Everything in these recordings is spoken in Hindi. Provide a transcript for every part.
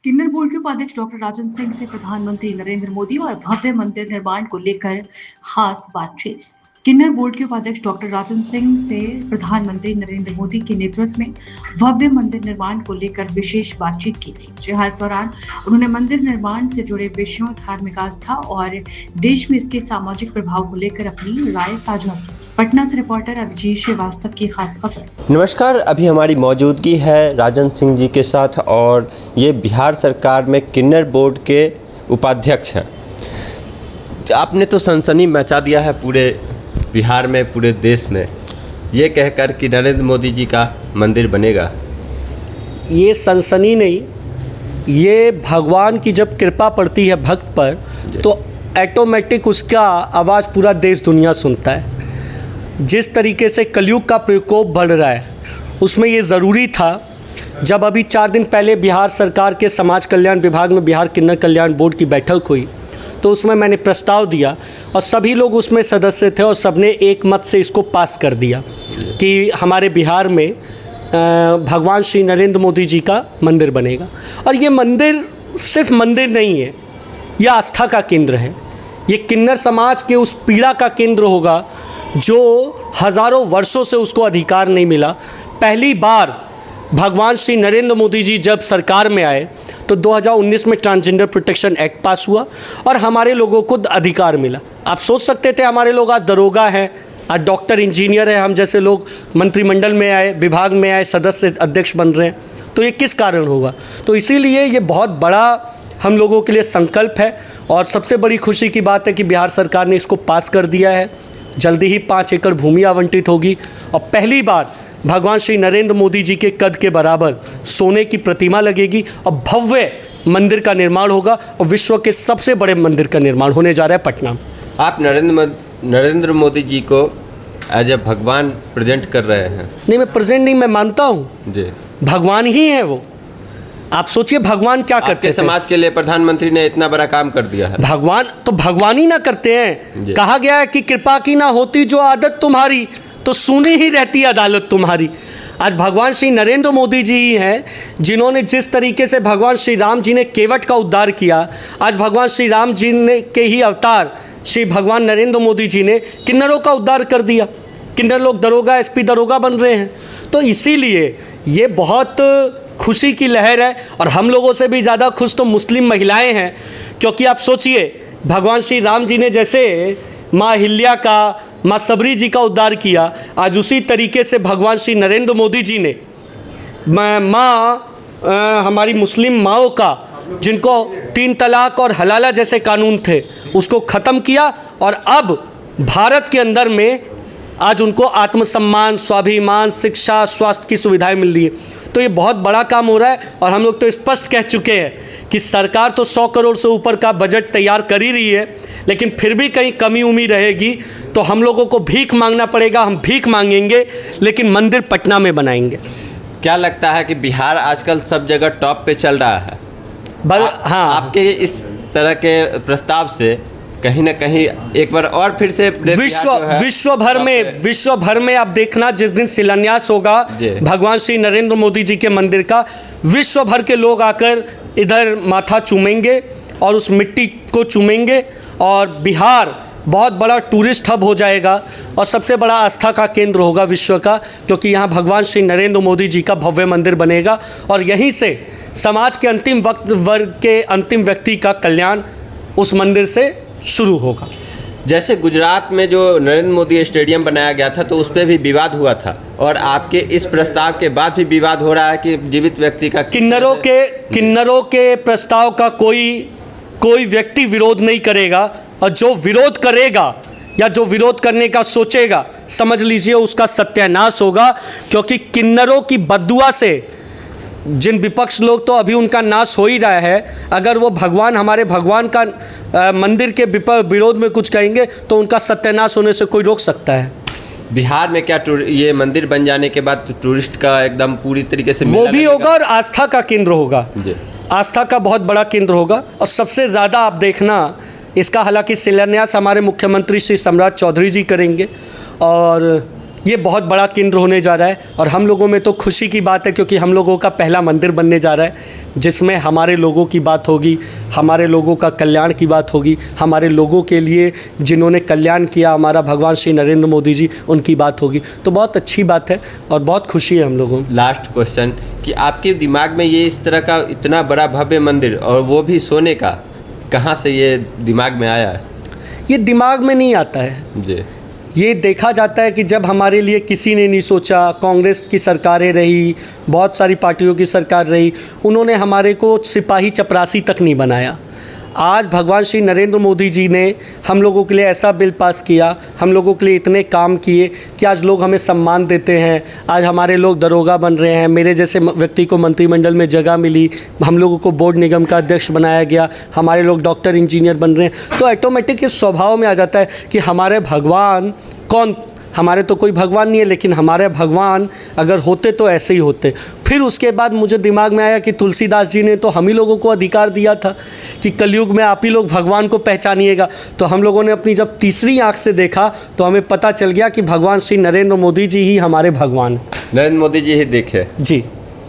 किन्नर बोर्ड के उपाध्यक्ष डॉक्टर राजन सिंह से प्रधानमंत्री नरेंद्र मोदी और भव्य मंदिर निर्माण को लेकर खास बातचीत। किन्नर बोर्ड के उपाध्यक्ष डॉक्टर राजन सिंह से प्रधानमंत्री नरेंद्र मोदी के नेतृत्व में भव्य मंदिर निर्माण को लेकर विशेष बातचीत की थी, जहां इस दौरान उन्होंने मंदिर निर्माण से जुड़े विषयों, धार्मिक आस्था और देश में इसके सामाजिक प्रभाव को लेकर अपनी राय साझा की। पटना से रिपोर्टर अभिजीत श्रीवास्तव की खास खबर। नमस्कार, अभी हमारी मौजूदगी है राजन सिंह जी के साथ और ये बिहार सरकार में किन्नर बोर्ड के उपाध्यक्ष हैं। आपने तो सनसनी मचा दिया है पूरे बिहार में, पूरे देश में, ये कहकर कि नरेंद्र मोदी जी का मंदिर बनेगा। ये सनसनी नहीं, ये भगवान की जब कृपा पड़ती है भक्त पर तो ऑटोमेटिक उसका आवाज़ पूरा देश दुनिया सुनता है। जिस तरीके से कलयुग का प्रकोप बढ़ रहा है उसमें ये ज़रूरी था। जब अभी 4 दिन पहले बिहार सरकार के समाज कल्याण विभाग में बिहार किन्नर कल्याण बोर्ड की बैठक हुई तो उसमें मैंने प्रस्ताव दिया और सभी लोग उसमें सदस्य थे और सबने एक मत से इसको पास कर दिया कि हमारे बिहार में भगवान श्री नरेंद्र मोदी जी का मंदिर बनेगा। और ये मंदिर सिर्फ मंदिर नहीं है, यह आस्था का केंद्र है। ये किन्नर समाज के उस पीड़ा का केंद्र होगा जो हज़ारों वर्षों से उसको अधिकार नहीं मिला। पहली बार भगवान श्री नरेंद्र मोदी जी जब सरकार में आए तो 2019 में ट्रांसजेंडर प्रोटेक्शन एक्ट पास हुआ और हमारे लोगों को अधिकार मिला। आप सोच सकते थे हमारे लोग आज दरोगा हैं, आज डॉक्टर, इंजीनियर हैं, हम जैसे लोग मंत्रिमंडल में आए, विभाग में आए, सदस्य अध्यक्ष बन रहे हैं, तो ये किस कारण होगा। तो इसीलिए ये बहुत बड़ा हम लोगों के लिए संकल्प है और सबसे बड़ी खुशी की बात है कि बिहार सरकार ने इसको पास कर दिया है। जल्दी ही 5 एकड़ भूमि आवंटित होगी और पहली बार भगवान श्री नरेंद्र मोदी जी के कद के बराबर सोने की प्रतिमा लगेगी और भव्य मंदिर का निर्माण होगा और विश्व के सबसे बड़े मंदिर का निर्माण होने जा रहा है पटना में। आप नरेंद्र मोदी जी को एज ए भगवान प्रेजेंट कर रहे हैं। नहीं, मैं प्रेजेंट नहीं, मैं मानता हूँ जी भगवान ही है वो। आप सोचिए भगवान क्या करते हैं। समाज के लिए प्रधानमंत्री ने इतना बड़ा काम कर दिया है। भगवान तो भगवान ही ना करते हैं। कहा गया है कि कृपा की ना होती जो आदत तुम्हारी तो सुनी ही रहती अदालत तुम्हारी। आज भगवान श्री नरेंद्र मोदी जी ही हैं जिन्होंने जिस तरीके से भगवान श्री राम जी ने केवट का उद्धार किया, आज भगवान श्री राम जी ने के ही अवतार श्री भगवान नरेंद्र मोदी जी ने किन्नरों का उद्धार कर दिया। किन्नर लोग दरोगा, एसपी दरोगा बन रहे हैं। तो इसीलिए ये बहुत खुशी की लहर है और हम लोगों से भी ज़्यादा खुश तो मुस्लिम महिलाएं हैं, क्योंकि आप सोचिए भगवान श्री राम जी ने जैसे माँ हिल्या का, माँ सबरी जी का उद्धार किया, आज उसी तरीके से भगवान श्री नरेंद्र मोदी जी ने हमारी मुस्लिम माओं का, जिनको 3 तलाक और हलाला जैसे कानून थे, उसको ख़त्म किया और अब भारत के अंदर में आज उनको आत्मसम्मान, स्वाभिमान, शिक्षा, स्वास्थ्य की सुविधाएं मिल रही है। तो ये बहुत बड़ा काम हो रहा है और हम लोग तो स्पष्ट कह चुके हैं कि सरकार तो 100 करोड़ से ऊपर का बजट तैयार कर ही रही है, लेकिन फिर भी कहीं कमी उमी रहेगी तो हम लोगों को भीख मांगना पड़ेगा। हम भीख मांगेंगे लेकिन मंदिर पटना में बनाएंगे। क्या लगता है कि बिहार आजकल सब जगह टॉप पे चल रहा है? हाँ, आपके इस तरह के प्रस्ताव से कहीं ना कहीं एक बार और फिर से विश्व भर में आप देखना, जिस दिन शिलान्यास होगा भगवान श्री नरेंद्र मोदी जी के मंदिर का, विश्व भर के लोग आकर इधर माथा चूमेंगे और उस मिट्टी को चूमेंगे और बिहार बहुत बड़ा टूरिस्ट हब हो जाएगा और सबसे बड़ा आस्था का केंद्र होगा विश्व का, क्योंकि यहाँ भगवान श्री नरेंद्र मोदी जी का भव्य मंदिर बनेगा और यहीं से समाज के अंतिम वर्ग के अंतिम व्यक्ति का कल्याण उस मंदिर से शुरू होगा। जैसे गुजरात में जो नरेंद्र मोदी स्टेडियम बनाया गया था तो उस पर भी विवाद हुआ था और आपके इस प्रस्ताव के बाद भी विवाद हो रहा है कि जीवित व्यक्ति का किन्नरों के प्रस्ताव का कोई व्यक्ति विरोध नहीं करेगा और जो विरोध करेगा या जो विरोध करने का सोचेगा, समझ लीजिए उसका सत्यानाश होगा, क्योंकि किन्नरों की बद्दुआ से जिन विपक्ष लोग तो अभी उनका नाश हो ही रहा है, अगर वो हमारे भगवान का मंदिर के विरोध में कुछ कहेंगे तो उनका सत्यानाश होने से कोई रोक सकता है। बिहार में क्या ये मंदिर बन जाने के बाद टूरिस्ट का एकदम पूरी तरीके से वो भी होगा और आस्था का केंद्र होगा, आस्था का बहुत बड़ा केंद्र होगा। और सबसे ज़्यादा आप देखना इसका, हालांकि शिलान्यास हमारे मुख्यमंत्री श्री सम्राट चौधरी जी करेंगे और ये बहुत बड़ा केंद्र होने जा रहा है और हम लोगों में तो खुशी की बात है क्योंकि हम लोगों का पहला मंदिर बनने जा रहा है जिसमें हमारे लोगों की बात होगी, हमारे लोगों का कल्याण की बात होगी, हमारे लोगों के लिए जिन्होंने कल्याण किया हमारा भगवान श्री नरेंद्र मोदी जी, उनकी बात होगी। तो बहुत अच्छी बात है और बहुत खुशी है हम लोगों को। लास्ट क्वेश्चन कि आपके दिमाग में ये इस तरह का इतना बड़ा भव्य मंदिर और वो भी सोने का, कहाँ से ये दिमाग में आया है? ये दिमाग में नहीं आता है जी, ये देखा जाता है कि जब हमारे लिए किसी ने नहीं सोचा, कांग्रेस की सरकारें रही, बहुत सारी पार्टियों की सरकार रही, उन्होंने हमारे को सिपाही चपरासी तक नहीं बनाया। आज भगवान श्री नरेंद्र मोदी जी ने हम लोगों के लिए ऐसा बिल पास किया, हम लोगों के लिए इतने काम किए कि आज लोग हमें सम्मान देते हैं। आज हमारे लोग दरोगा बन रहे हैं, मेरे जैसे व्यक्ति को मंत्रिमंडल में जगह मिली, हम लोगों को बोर्ड निगम का अध्यक्ष बनाया गया, हमारे लोग डॉक्टर इंजीनियर बन रहे हैं। तो ऑटोमेटिक इस स्वभाव में आ जाता है कि हमारे भगवान कौन, हमारे तो कोई भगवान नहीं है, लेकिन हमारे भगवान अगर होते तो ऐसे ही होते। फिर उसके बाद मुझे दिमाग में आया कि तुलसीदास जी ने तो हम ही लोगों को अधिकार दिया था कि कलयुग में आप ही लोग भगवान को पहचानिएगा। तो हम लोगों ने अपनी जब तीसरी आंख से देखा तो हमें पता चल गया कि भगवान श्री नरेंद्र मोदी जी ही हमारे भगवान। नरेंद्र मोदी जी ही देखे। जी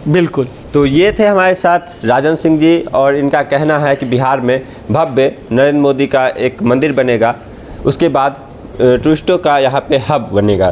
बिल्कुल। तो ये थे हमारे साथ राजन सिंह जी और इनका कहना है कि बिहार में भव्य नरेंद्र मोदी का एक मंदिर बनेगा, उसके बाद टूरिस्टों का यहाँ पे हब बनेगा।